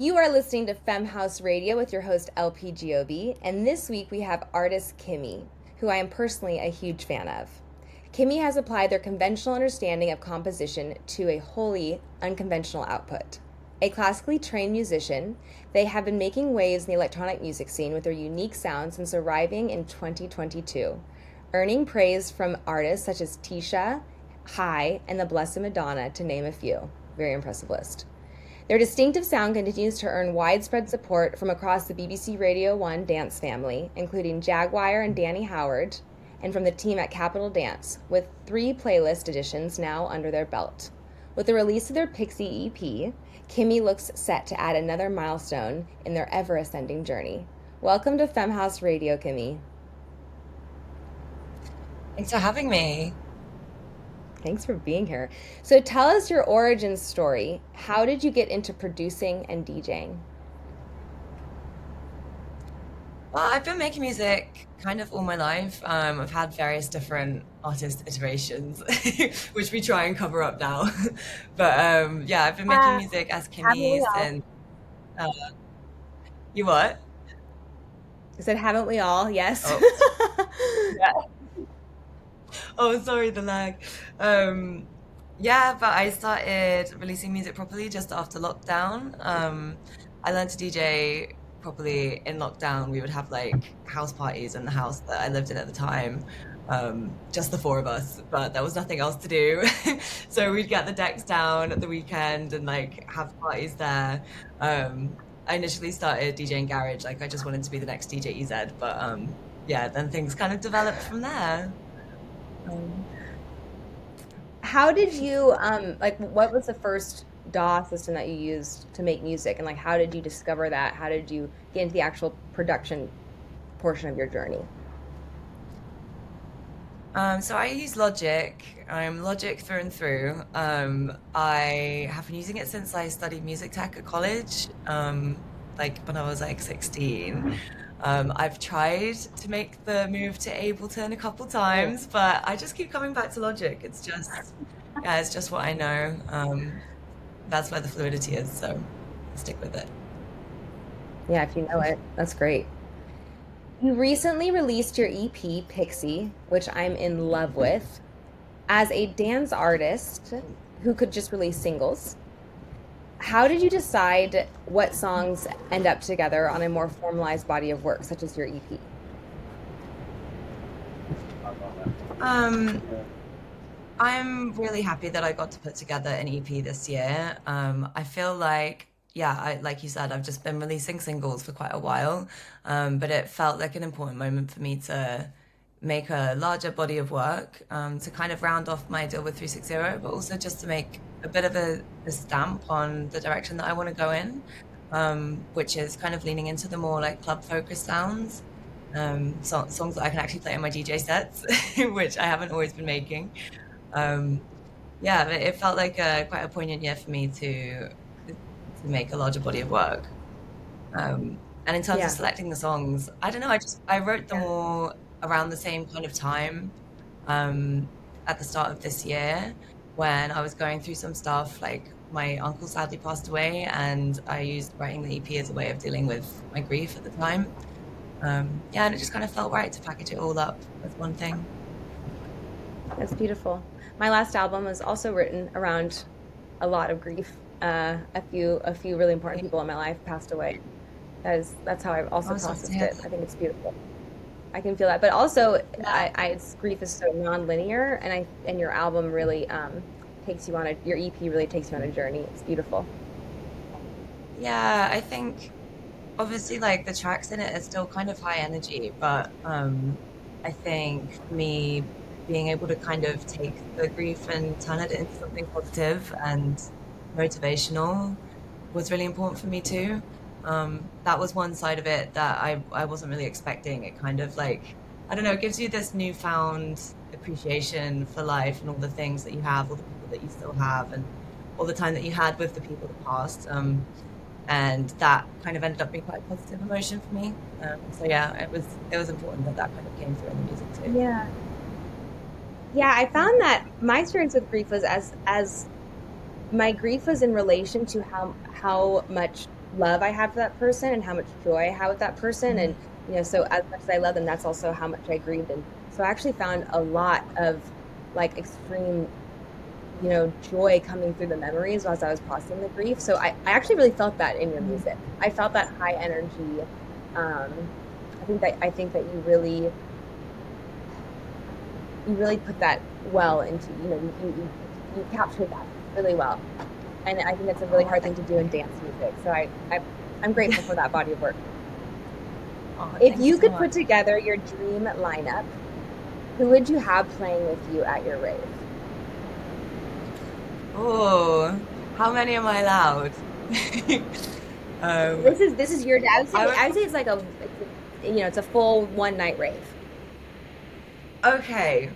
You are listening to Femme House Radio with your host LP Giobbi, and this week we have artist Kiimi, who I am personally a huge fan of. Kiimi has applied their conventional understanding of composition to a wholly unconventional output. A classically trained musician, they have been making waves in the electronic music scene with their unique sound since arriving in 2022, earning praise from artists such as Tisha, High, and the Blessed Madonna, to name a few. Very impressive list. Their distinctive sound continues to earn widespread support from across the BBC Radio 1 dance family, including Jaguar and Danny Howard, and from the team at Capital Dance, with 3 playlist editions now under their belt. With the release of their Pixie EP, Kiimi looks set to add another milestone in their ever-ascending journey. Welcome to Femme House Radio, Kiimi. Thanks for having me. Thanks for being here. So tell us your origin story. How did you get into producing and DJing? Well, I've been making music kind of all my life. I've had various different artist iterations, which we try and cover up now. But yeah, I've been making Uh, music as haven't we Kiimi all? since uh, you what? I said, haven't we all? Yes. Oh, yeah. Oh, sorry, the lag. Um, yeah, but I started releasing music properly just after lockdown. I learned to DJ properly in lockdown. We would have like house parties in the house that I lived in at the time, just the 4 of us, but there was nothing else to do. So we'd get the decks down at the weekend and like have parties there. I initially started DJing garage, like I just wanted to be the next DJ EZ, but yeah, then things kind of developed from there. Um, How did you like what was the first DAW system that you used to make music, and like how did you discover that? How did you get into the actual production portion of your journey? so I use Logic. I'm Logic through and through. I have been using it since I studied music tech at college, like when I was like 16. I've tried to make the move to Ableton a couple Oh, times, but I just keep coming back to Logic. It's just, yeah, it's just what I know. That's where the fluidity is, so I stick with it. yeah, if you know it, that's great. You recently released your EP, Pixie, which I'm in love with. As a dance artist who could just release singles, how did you decide what songs end up together on a more formalized body of work, such as your EP? Um, I'm really happy that I got to put together an EP this year. I feel like, yeah, like you said, I've just been releasing singles for quite a while, but it felt like an important moment for me to make a larger body of work, to kind of round off my deal with 360, but also just to make a bit of a stamp on the direction that I want to go in, which is kind of leaning into the more like club focused sounds. Songs that I can actually play in my DJ sets, which I haven't always been making. Um, yeah, but it felt like quite a poignant year for me to make a larger body of work. And in terms of Yeah, selecting the songs, I don't know. I wrote them yeah. all around the same kind of time, um, at the start of this year when I was going through some stuff. Like my uncle sadly passed away, and I used writing the EP as a way of dealing with my grief at the time. Yeah, and it just kind of felt right to package it all up as one thing. That's beautiful. My last album was also written around a lot of grief. A few really important people in my life passed away. That's how I've also I was sorry to processed hear it. that. I think it's beautiful. I can feel that, but also, Yeah. grief is so non-linear, and your album really takes you on your EP really takes you on a journey. It's beautiful. Yeah, I think obviously like the tracks in it are still kind of high energy, but I think for me being able to kind of take the grief and turn it into something positive and motivational was really important for me too. That was one side of it that I wasn't really expecting. It kind of like, I don't know, it gives you this newfound appreciation for life and all the things that you have, all the people that you still have, and all the time that you had with the people that passed. And that kind of ended up being quite a positive emotion for me. So yeah, it was important that that kind of came through in the music too. Yeah. Yeah, I found that my experience with grief was as my grief was in relation to how much love I have for that person and how much joy I have with that person. Mhm. And, so as much as I love them, that's also how much I grieved. And so I actually found a lot of like extreme, joy coming through the memories as I was processing the grief. So I actually really felt that in your music. I felt that high energy. I think that you really put that well into, you captured that really well. And I think that's a really Oh, hard thing thank to do in dance music. So I'm you. grateful for that body of work. Oh, If thank you you so could much. put together your dream lineup, who would you have playing with you at your rave? Oh, how many am I allowed? Um, This is your I would I say would I'd say it's like it's a full one night rave. okay.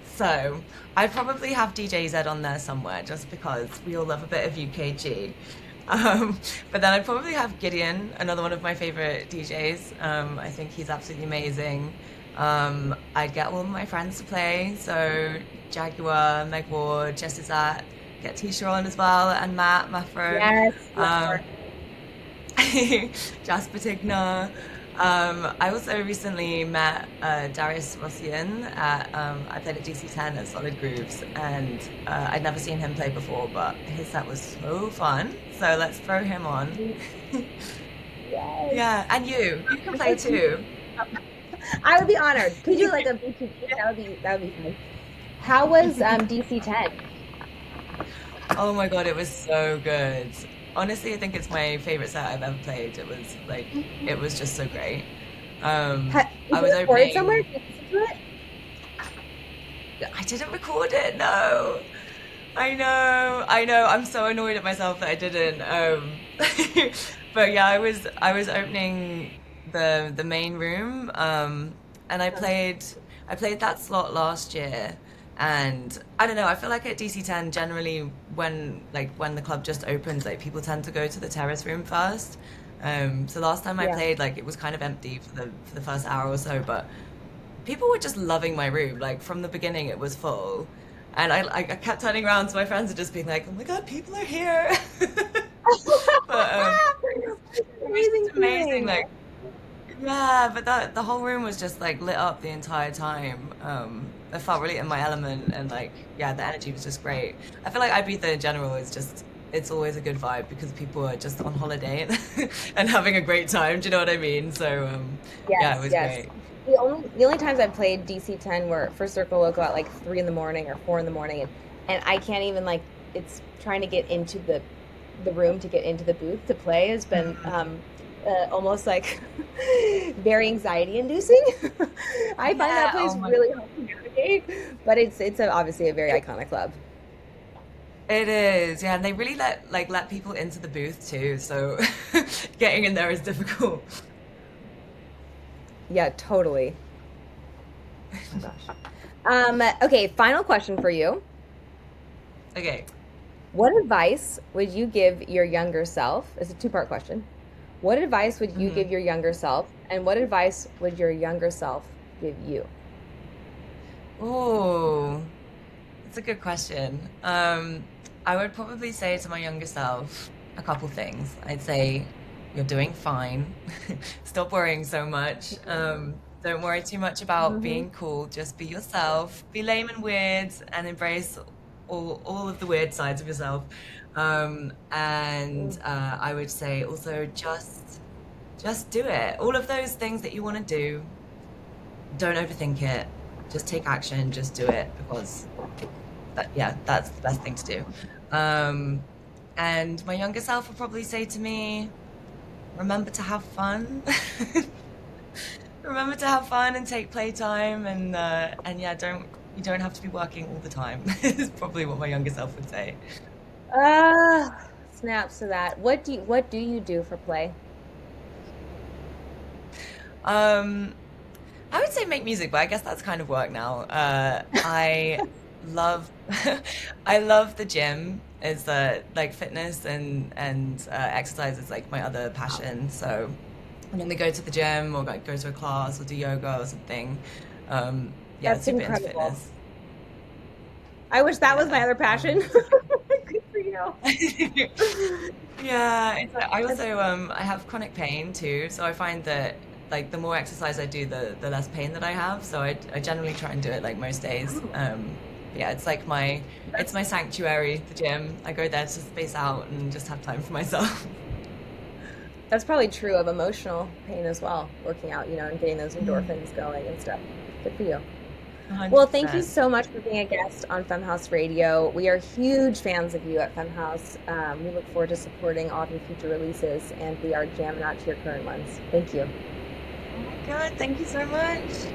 So I'd probably have DJ Z on there somewhere just because we all love a bit of UKG. Um, but then I'd probably have Gideon, another one of my favorite DJs. I think he's absolutely amazing. I'd get all of my friends to play, so Jaguar, Meg Ward, Jess Zat, get Tisha on as well, and Matt Maffro, Yes, love um, her. Jasper Tigner. I also recently met Darius Rossian at I played at DC10 at Solid Grooves, and I'd never seen him play before, but his set was so fun. So let's throw him on. Yeah, Yes. and you can I play would be too. I would be honored. Could you do like a boutique gig? That would be fun. How was DC10? Oh my God, it was so good. Honestly, I think it's my favorite set I've ever played. It was just so great. Is I it was recorded somewhere? opening. Can you listen to it? I didn't record it. No. I know. I'm so annoyed at myself that I didn't. But yeah, I was opening the main room, and I played that slot last year, and I don't know. I feel like at DC10 generally when the club just opens, like people tend to go to the terrace room first. So last time I Yeah. played, like it was kind of empty for the first hour or so, but people were just loving my room. Like from the beginning, it was full, and I kept turning around to my friends and just being like, "Oh my God, people are here!" But it was just Amazing amazing. feeling. Like yeah, but that the whole room was just like lit up the entire time. I felt really in my element, and like yeah, the energy was just great. I feel like Ibiza in general is just. It's always a good vibe because people are just on holiday and having a great time. Do you know what I mean? So, yeah, it Yes, was yes. great. The only times I've played DC10 were for Circle Loco at like 3 in the morning or 4 in the morning, and I can't even like it's trying to get into the room to get into the booth to play has been almost like very anxiety inducing. I find that Yeah. place Oh my really hard to navigate, but obviously a very iconic club. It is, yeah, and they really let people into the booth too, so getting in there is difficult. Yeah, totally. Oh gosh. Okay, final question for you. Okay. What advice would you give your younger self? It's a two-part question. What advice would you hmm give your younger self? And what advice would your younger self give you? Oh, that's a good question. I would probably say to my younger self a couple things. I'd say you're doing fine. Stop worrying so much. Don't worry too much about Hmm. being cool. Just be yourself. Be lame and weird, and embrace all of the weird sides of yourself. And I would say also just do it. All of those things that you want to do, don't overthink it. Just take action. Just do it because yeah, that's the best thing to do. Um, and my younger self will probably say to me, remember to have fun. Remember to have fun and take playtime and yeah, you don't have to be working all the time. Is probably what my younger self would say. Snaps to that. What do you do for play? Um, I would say make music, but I guess that's kind of work now. I love I love the gym. Is like fitness and exercise is like my other passion. So I normally go to the gym or like go to a class or do yoga or something. Yeah, That's super into incredible. fitness. I wish that was my Yeah. other passion. Good for you. know. Yeah, it's like I That's also I have chronic pain too, so I find that like the more exercise I do, the less pain that I have. So I generally try and do it like most days. oh, But yeah, it's like my it's that's my sanctuary, the gym. I go there to space out and just have time for myself. that's probably true of emotional pain as well, working out, and getting those Mm, endorphins going and stuff. Good for you. Well, thank you 100%. so much for being a guest on Femhouse Radio. We are huge fans of you at Femhouse. We look forward to supporting all of your future releases, and we are jamming out to your current ones. Thank you. Oh my God, thank you so much.